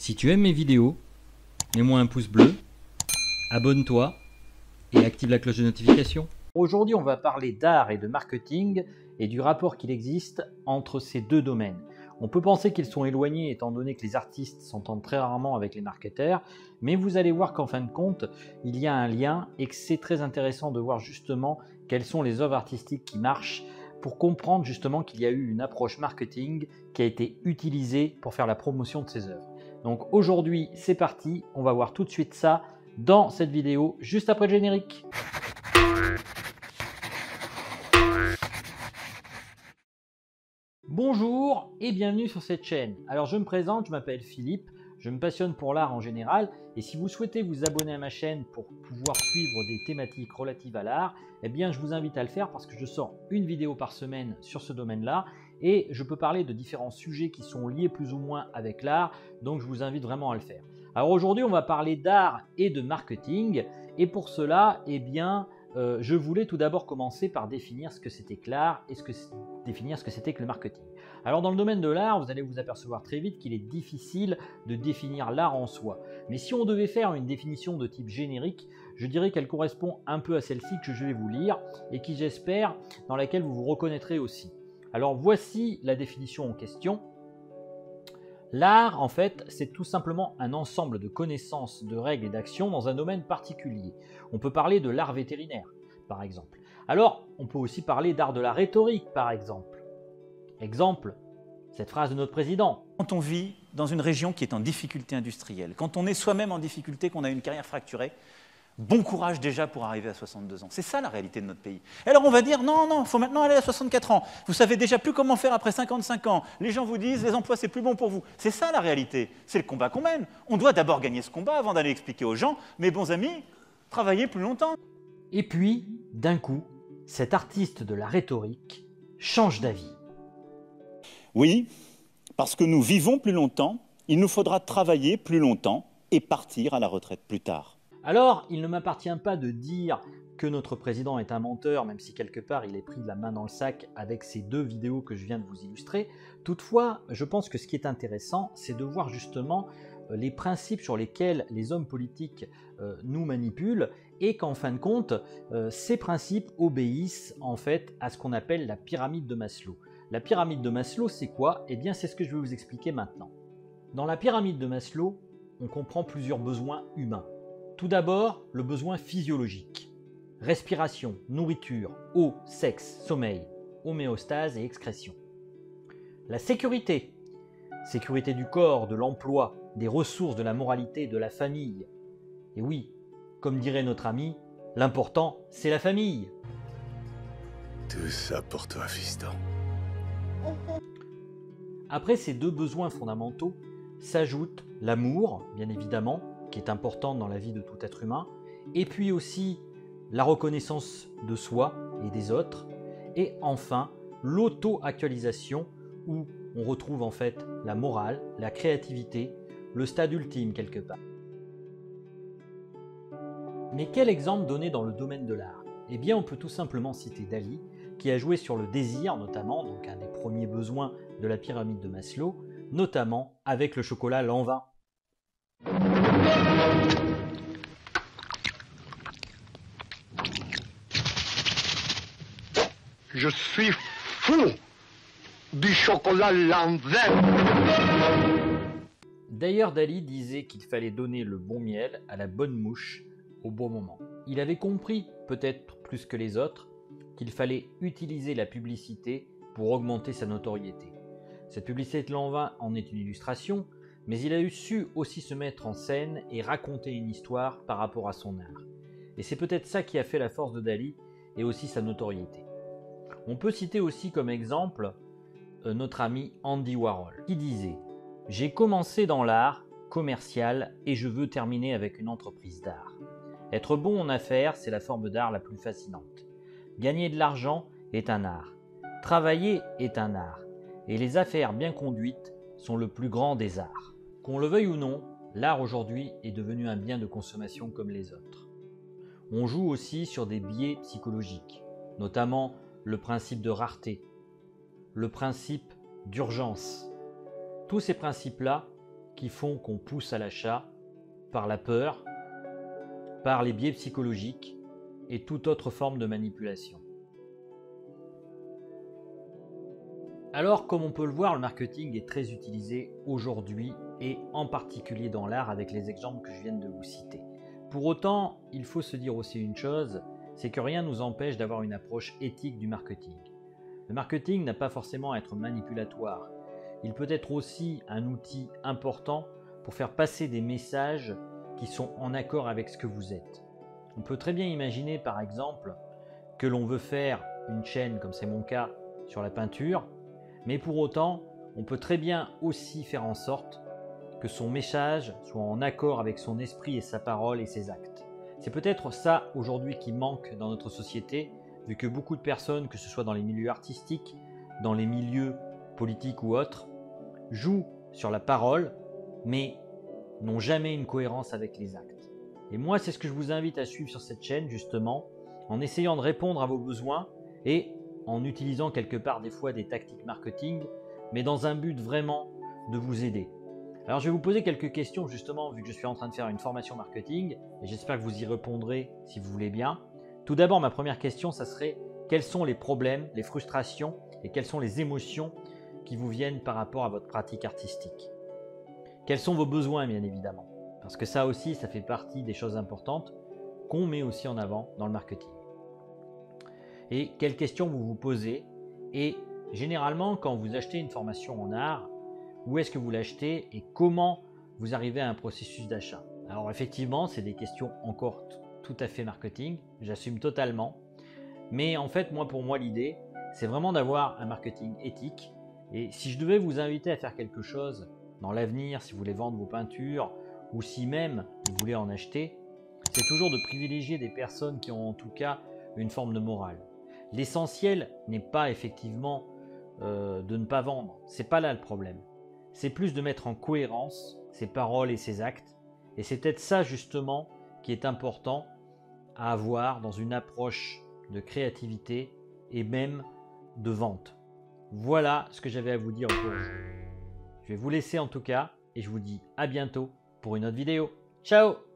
Si tu aimes mes vidéos, mets-moi un pouce bleu, abonne-toi et active la cloche de notification. Aujourd'hui, on va parler d'art et de marketing et du rapport qu'il existe entre ces deux domaines. On peut penser qu'ils sont éloignés étant donné que les artistes s'entendent très rarement avec les marketeurs, mais vous allez voir qu'en fin de compte, il y a un lien et que c'est très intéressant de voir justement quelles sont les œuvres artistiques qui marchent pour comprendre justement qu'il y a eu une approche marketing qui a été utilisée pour faire la promotion de ces œuvres. Donc aujourd'hui, c'est parti, on va voir tout de suite ça dans cette vidéo, juste après le générique. Bonjour et bienvenue sur cette chaîne. Alors je me présente, je m'appelle Philippe, je me passionne pour l'art en général et si vous souhaitez vous abonner à ma chaîne pour pouvoir suivre des thématiques relatives à l'art, eh bien je vous invite à le faire parce que je sors une vidéo par semaine sur ce domaine-là et je peux parler de différents sujets qui sont liés plus ou moins avec l'art, donc je vous invite vraiment à le faire. Alors aujourd'hui on va parler d'art et de marketing et pour cela, eh bien je voulais tout d'abord commencer par définir ce que c'était que l'art et définir ce que c'était que le marketing. Alors dans le domaine de l'art, vous allez vous apercevoir très vite qu'il est difficile de définir l'art en soi. Mais si on devait faire une définition de type générique, je dirais qu'elle correspond un peu à celle-ci que je vais vous lire et qui j'espère dans laquelle vous vous reconnaîtrez aussi. Alors voici la définition en question. L'art, en fait, c'est tout simplement un ensemble de connaissances, de règles et d'actions dans un domaine particulier. On peut parler de l'art vétérinaire, par exemple. Alors, on peut aussi parler d'art de la rhétorique, par exemple. Exemple, cette phrase de notre président. Quand on vit dans une région qui est en difficulté industrielle, quand on est soi-même en difficulté, qu'on a une carrière fracturée, bon courage déjà pour arriver à 62 ans. C'est ça la réalité de notre pays. Et alors on va dire, non, il faut maintenant aller à 64 ans. Vous savez déjà plus comment faire après 55 ans. Les gens vous disent, les emplois, c'est plus bon pour vous. C'est ça la réalité. C'est le combat qu'on mène. On doit d'abord gagner ce combat avant d'aller expliquer aux gens, mes bons amis, travaillez plus longtemps. Et puis, d'un coup, cet artiste de la rhétorique change d'avis. Oui, parce que nous vivons plus longtemps, il nous faudra travailler plus longtemps et partir à la retraite plus tard. Alors, il ne m'appartient pas de dire que notre président est un menteur, même si quelque part il est pris de la main dans le sac avec ces deux vidéos que je viens de vous illustrer. Toutefois, je pense que ce qui est intéressant, c'est de voir justement les principes sur lesquels les hommes politiques nous manipulent et qu'en fin de compte, ces principes obéissent en fait à ce qu'on appelle la pyramide de Maslow. La pyramide de Maslow, c'est quoi? Eh bien, c'est ce que je vais vous expliquer maintenant. Dans la pyramide de Maslow, on comprend plusieurs besoins humains. Tout d'abord, le besoin physiologique. Respiration, nourriture, eau, sexe, sommeil, homéostase et excrétion. La sécurité. Sécurité du corps, de l'emploi, des ressources, de la moralité, de la famille. Et oui, comme dirait notre ami, l'important, c'est la famille. Tout ça pour toi, fiston. Après ces deux besoins fondamentaux, s'ajoute l'amour, bien évidemment, qui est important dans la vie de tout être humain, et puis aussi la reconnaissance de soi et des autres, et enfin l'auto-actualisation où on retrouve en fait la morale, la créativité, le stade ultime quelque part. Mais quel exemple donner dans le domaine de l'art? Eh bien on peut tout simplement citer Dali, qui a joué sur le désir notamment, donc un des premiers besoins de la pyramide de Maslow, notamment avec le chocolat Lanvin. Je suis fou du chocolat Lanvin. D'ailleurs, Dali disait qu'il fallait donner le bon miel à la bonne mouche au bon moment. Il avait compris, peut-être plus que les autres, qu'il fallait utiliser la publicité pour augmenter sa notoriété. Cette publicité de Lanvin en est une illustration, mais il a su aussi se mettre en scène et raconter une histoire par rapport à son art. Et c'est peut-être ça qui a fait la force de Dali et aussi sa notoriété. On peut citer aussi comme exemple notre ami Andy Warhol, qui disait « J'ai commencé dans l'art commercial et je veux terminer avec une entreprise d'art. Être bon en affaires, c'est la forme d'art la plus fascinante. Gagner de l'argent est un art. Travailler est un art. Et les affaires bien conduites sont le plus grand des arts. » Qu'on le veuille ou non, l'art aujourd'hui est devenu un bien de consommation comme les autres. On joue aussi sur des biais psychologiques, notamment le principe de rareté, le principe d'urgence. Tous ces principes-là qui font qu'on pousse à l'achat par la peur, par les biais psychologiques et toute autre forme de manipulation. Alors, comme on peut le voir, le marketing est très utilisé aujourd'hui et en particulier dans l'art avec les exemples que je viens de vous citer. Pour autant, il faut se dire aussi une chose, c'est que rien ne nous empêche d'avoir une approche éthique du marketing. Le marketing n'a pas forcément à être manipulatoire. Il peut être aussi un outil important pour faire passer des messages qui sont en accord avec ce que vous êtes. On peut très bien imaginer par exemple que l'on veut faire une chaîne, comme c'est mon cas, sur la peinture, mais pour autant, on peut très bien aussi faire en sorte que son message soit en accord avec son esprit et sa parole et ses actes. C'est peut-être ça aujourd'hui qui manque dans notre société, vu que beaucoup de personnes, que ce soit dans les milieux artistiques, dans les milieux politiques ou autres, jouent sur la parole, mais n'ont jamais une cohérence avec les actes. Et moi, c'est ce que je vous invite à suivre sur cette chaîne, justement, en essayant de répondre à vos besoins et en utilisant quelque part des fois des tactiques marketing, mais dans un but vraiment de vous aider. Alors je vais vous poser quelques questions justement, vu que je suis en train de faire une formation marketing, et j'espère que vous y répondrez si vous voulez bien. Tout d'abord, ma première question, ça serait quels sont les problèmes, les frustrations et quelles sont les émotions qui vous viennent par rapport à votre pratique artistique? Quels sont vos besoins, bien évidemment? Parce que ça aussi, ça fait partie des choses importantes qu'on met aussi en avant dans le marketing. Et quelles questions vous vous posez? Et généralement, quand vous achetez une formation en art, où est-ce que vous l'achetez et comment vous arrivez à un processus d'achat? Alors effectivement, c'est des questions encore tout à fait marketing, j'assume totalement. Mais en fait, pour moi, l'idée, c'est vraiment d'avoir un marketing éthique. Et si je devais vous inviter à faire quelque chose dans l'avenir, si vous voulez vendre vos peintures, ou si même vous voulez en acheter, c'est toujours de privilégier des personnes qui ont en tout cas une forme de morale. L'essentiel n'est pas effectivement de ne pas vendre, c'est pas là le problème. C'est plus de mettre en cohérence ses paroles et ses actes, et c'est peut-être ça justement qui est important à avoir dans une approche de créativité et même de vente. Voilà ce que j'avais à vous dire aujourd'hui. Je vais vous laisser en tout cas, et je vous dis à bientôt pour une autre vidéo. Ciao!